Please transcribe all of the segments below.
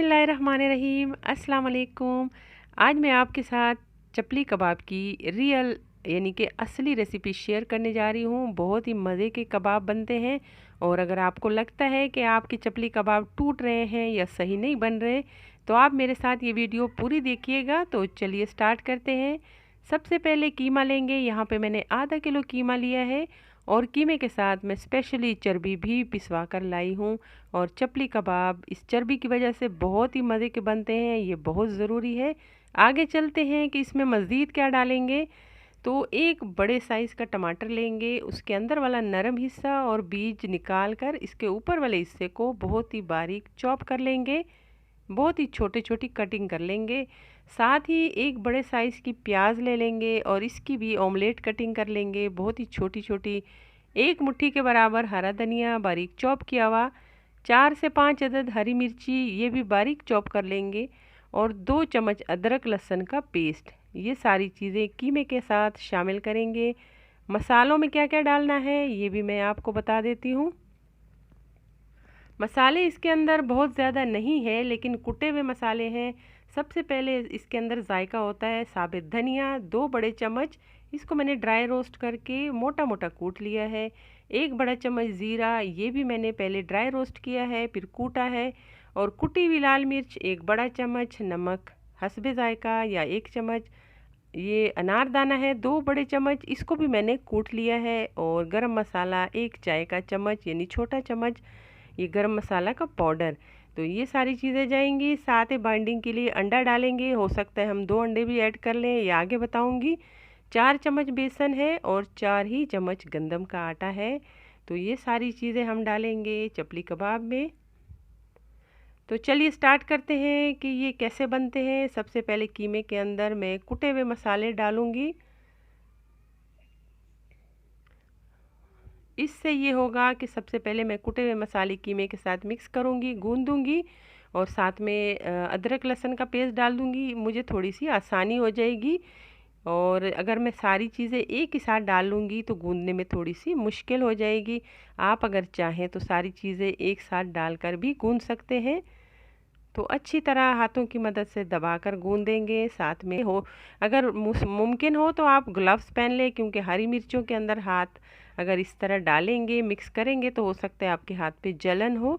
बिस्मिल्लाहिर्रहमानिर्रहीम अस्सलाम वालेकुम। आज मैं आपके साथ चपली कबाब की रियल यानी कि असली रेसिपी शेयर करने जा रही हूँ। बहुत ही मज़े के कबाब बनते हैं और अगर आपको लगता है कि आपके चपली कबाब टूट रहे हैं या सही नहीं बन रहे तो आप मेरे साथ ये वीडियो पूरी देखिएगा। तो चलिए स्टार्ट करते हैं। सबसे पहले कीमा लेंगे। यहाँ पे मैंने आधा किलो कीमा लिया है और कीमे के साथ मैं स्पेशली चर्बी भी पिसवा कर लाई हूँ। और चपली कबाब इस चर्बी की वजह से बहुत ही मज़े के बनते हैं, ये बहुत ज़रूरी है। आगे चलते हैं कि इसमें मज़ीद क्या डालेंगे। तो एक बड़े साइज़ का टमाटर लेंगे, उसके अंदर वाला नरम हिस्सा और बीज निकाल कर इसके ऊपर वाले हिस्से को बहुत ही बारीक चॉप कर लेंगे, बहुत ही छोटी छोटी कटिंग कर लेंगे। साथ ही एक बड़े साइज़ की प्याज ले लेंगे और इसकी भी ऑमलेट कटिंग कर लेंगे, बहुत ही छोटी छोटी। एक मुट्ठी के बराबर हरा धनिया बारीक चॉप किया हुआ, 4 से 5 अदद हरी मिर्ची ये भी बारीक चॉप कर लेंगे और 2 चम्मच अदरक लहसुन का पेस्ट। ये सारी चीज़ें कीमे के साथ शामिल करेंगे। मसालों में क्या क्या डालना है ये भी मैं आपको बता देती हूँ। मसाले इसके अंदर बहुत ज़्यादा नहीं है लेकिन कुटे हुए मसाले हैं। सबसे पहले इसके अंदर जायका होता है साबित धनिया 2 बड़े चम्मच, इसको मैंने ड्राई रोस्ट करके मोटा मोटा कूट लिया है। 1 बड़ा चम्मच ज़ीरा, ये भी मैंने पहले ड्राई रोस्ट किया है फिर कूटा है। और कुटी हुई लाल मिर्च 1 बड़ा चम्मच, नमक हस्बे जायका या 1 चम्मच। ये अनारदाना है 2 बड़े चम्मच, इसको भी मैंने कूट लिया है। और गरम मसाला 1 चाय का चम्मच यानी छोटा चम्मच, ये गरम मसाला का पाउडर। तो ये सारी चीज़ें जाएंगी। साथ ही बाइंडिंग के लिए अंडा डालेंगे, हो सकता है हम 2 अंडे भी ऐड कर लें, ये आगे बताऊंगी। 4 चम्मच बेसन है और 4 ही चम्मच गंदम का आटा है। तो ये सारी चीज़ें हम डालेंगे चपली कबाब में। तो चलिए स्टार्ट करते हैं कि ये कैसे बनते हैं। सबसे पहले कीमे के अंदर मैं कुटे हुए मसाले डालूंगी। इससे ये होगा कि सबसे पहले मैं कुटे हुए मसाले कीमे के साथ मिक्स करूँगी, गूंद दूँगी और साथ में अदरक लहसुन का पेस्ट डाल दूँगी, मुझे थोड़ी सी आसानी हो जाएगी। और अगर मैं सारी चीज़ें एक ही साथ डाल लूँगी तो गूंदने में थोड़ी सी मुश्किल हो जाएगी। आप अगर चाहें तो सारी चीज़ें एक साथ डालकर भी गूंद सकते हैं। तो अच्छी तरह हाथों की मदद से दबाकर गूंदेंगे। साथ में हो अगर मुमकिन हो तो आप ग्लव्स पहन लें, क्योंकि हरी मिर्चों के अंदर हाथ अगर इस तरह डालेंगे मिक्स करेंगे तो हो सकता है आपके हाथ पे जलन हो।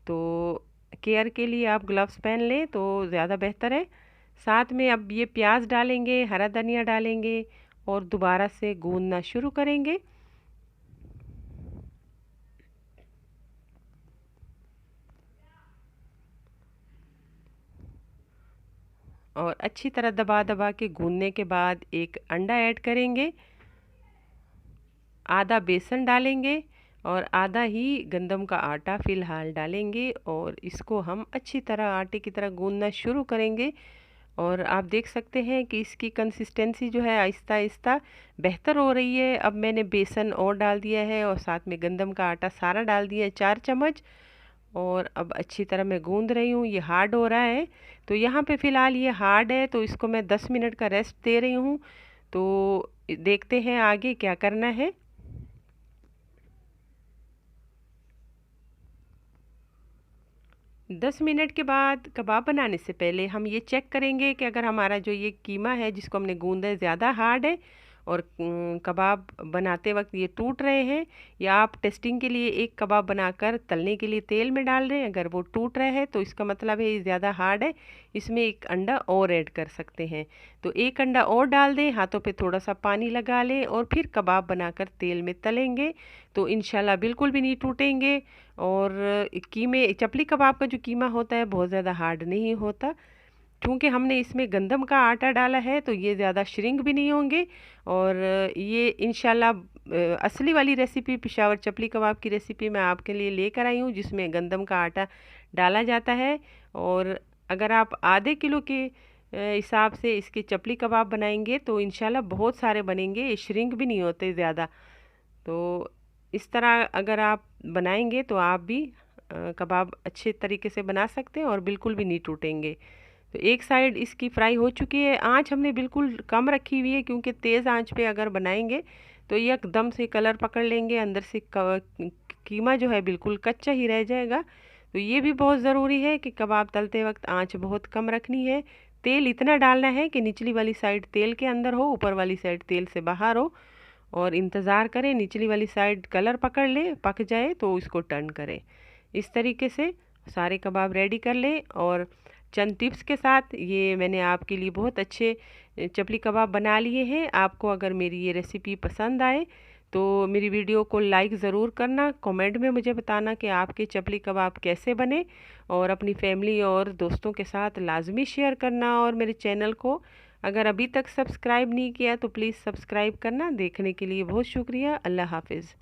तो केयर के लिए आप ग्लव्स पहन लें तो ज़्यादा बेहतर है। साथ में अब ये प्याज डालेंगे, हरा धनिया डालेंगे और दोबारा से गूंदना शुरू करेंगे। और अच्छी तरह दबा दबा के गूंदने के बाद एक अंडा ऐड करेंगे, आधा बेसन डालेंगे और आधा ही गंदम का आटा फ़िलहाल डालेंगे और इसको हम अच्छी तरह आटे की तरह गूंदना शुरू करेंगे। और आप देख सकते हैं कि इसकी कंसिस्टेंसी जो है आहिस्ता आहिस्ता बेहतर हो रही है। अब मैंने बेसन और डाल दिया है और साथ में गंदम का आटा सारा डाल दिया है 4 चम्मच। और अब अच्छी तरह मैं गूंद रही हूँ। ये हार्ड हो रहा है तो यहाँ पे फ़िलहाल ये हार्ड है तो इसको मैं 10 मिनट का रेस्ट दे रही हूँ। तो देखते हैं आगे क्या करना है। 10 मिनट के बाद कबाब बनाने से पहले हम ये चेक करेंगे कि अगर हमारा जो ये कीमा है जिसको हमने गूंदा है ज़्यादा हार्ड है और कबाब बनाते वक्त ये टूट रहे हैं, या आप टेस्टिंग के लिए एक कबाब बनाकर तलने के लिए तेल में डाल रहे हैं, अगर वो टूट रहा है तो इसका मतलब है ये ज़्यादा हार्ड है, इसमें एक अंडा और ऐड कर सकते हैं। तो एक अंडा और डाल दें, हाथों पे थोड़ा सा पानी लगा लें और फिर कबाब बनाकर तेल में तलेंगे तो इंशाल्लाह बिल्कुल भी नहीं टूटेंगे। और कीमे चपली कबाब का जो कीमा होता है बहुत ज़्यादा हार्ड नहीं होता, क्योंकि हमने इसमें गंदम का आटा डाला है तो ये ज़्यादा श्रिंक भी नहीं होंगे। और ये इंशाल्लाह असली वाली रेसिपी पेशावर चपली कबाब की रेसिपी मैं आपके लिए लेकर आई हूँ जिसमें गंदम का आटा डाला जाता है। और अगर आप आधे किलो के हिसाब से इसके चपली कबाब बनाएंगे तो इंशाल्लाह बहुत सारे बनेंगे, ये श्रिंक भी नहीं होते ज़्यादा। तो इस तरह अगर आप बनाएंगे तो आप भी कबाब अच्छे तरीके से बना सकते हैं और बिल्कुल भी नहीं टूटेंगे। तो एक साइड इसकी फ्राई हो चुकी है, आंच हमने बिल्कुल कम रखी हुई है क्योंकि तेज़ आंच पे अगर बनाएंगे तो ये एकदम से कलर पकड़ लेंगे, अंदर से कीमा जो है बिल्कुल कच्चा ही रह जाएगा। तो ये भी बहुत ज़रूरी है कि कबाब तलते वक्त आंच बहुत कम रखनी है। तेल इतना डालना है कि निचली वाली साइड तेल के अंदर हो, ऊपर वाली साइड तेल से बाहर हो। और इंतज़ार करें निचली वाली साइड कलर पकड़ ले, पक जाए तो इसको टर्न करें। इस तरीके से सारे कबाब रेडी कर लें। और चंद टिप्स के साथ ये मैंने आपके लिए बहुत अच्छे चपली कबाब बना लिए हैं। आपको अगर मेरी ये रेसिपी पसंद आए तो मेरी वीडियो को लाइक ज़रूर करना, कमेंट में मुझे बताना कि आपके चपली कबाब कैसे बने, और अपनी फैमिली और दोस्तों के साथ लाजमी शेयर करना। और मेरे चैनल को अगर अभी तक सब्सक्राइब नहीं किया तो प्लीज़ सब्सक्राइब करना। देखने के लिए बहुत शुक्रिया। अल्लाह हाफिज़।